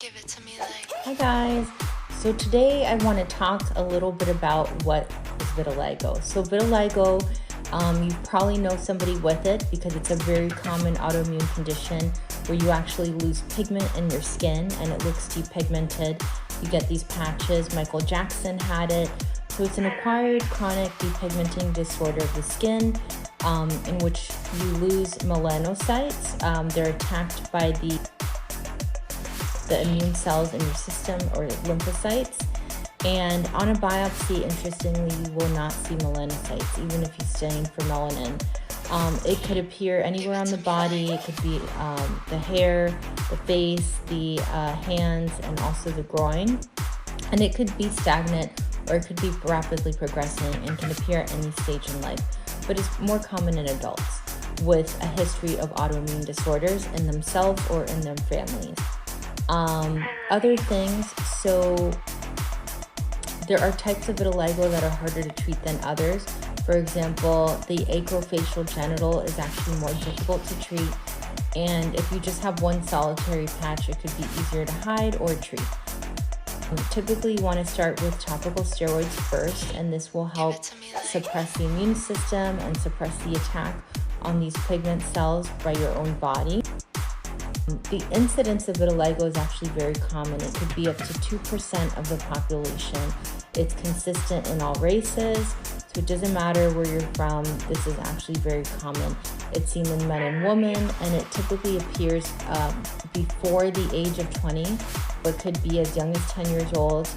Give it to me like. Hi guys, so today I want to talk a little bit about what is vitiligo. So vitiligo, you probably know somebody with it because it's a very common autoimmune condition where you actually lose pigment in your skin and it looks depigmented. You get these patches. Michael Jackson had it. So it's an acquired chronic depigmenting disorder of the skin in which you lose melanocytes. They're attacked by the immune cells in your system, or lymphocytes. And on a biopsy, interestingly, you will not see melanocytes, even if you stain for melanin. It could appear anywhere on the body. It could be the hair, the face, the hands, and also the groin. And it could be stagnant, or it could be rapidly progressing and can appear at any stage in life. But it's more common in adults with a history of autoimmune disorders in themselves or in their families. Other things, so there are types of vitiligo that are harder to treat than others. For example, the acrofacial genital is actually more difficult to treat, and if you just have one solitary patch, it could be easier to hide or treat. Typically, you want to start with topical steroids first, and this will help suppress the immune system and suppress the attack on these pigment cells by your own body. The incidence of vitiligo is actually very common. It could be up to 2% of the population. It's consistent in all races, so it doesn't matter where you're from. This is actually very common. It's seen in men and women, and it typically appears before the age of 20, but could be as young as 10 years old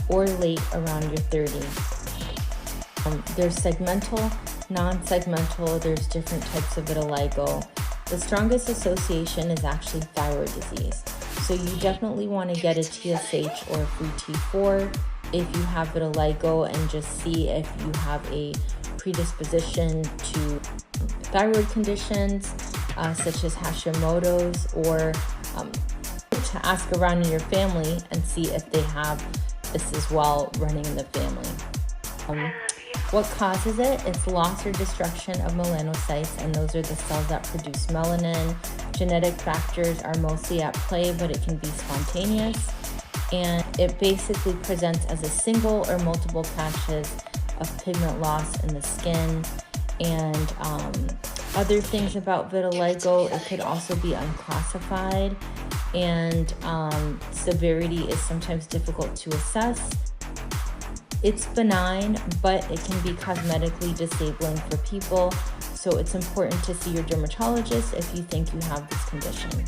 or late around your 30s. There's segmental, non-segmental. There's different types of vitiligo. The strongest association is actually thyroid disease. So you definitely want to get a TSH or a free T4 if you have vitiligo, and just see if you have a predisposition to thyroid conditions such as Hashimoto's, or to ask around in your family and see if they have this as well running in the family. What causes it? It's loss or destruction of melanocytes, and those are the cells that produce melanin. Genetic factors are mostly at play, but it can be spontaneous. And it basically presents as a single or multiple patches of pigment loss in the skin. And other things about vitiligo, it could also be unclassified, and severity is sometimes difficult to assess. It's benign, but it can be cosmetically disabling for people, so it's important to see your dermatologist if you think you have this condition.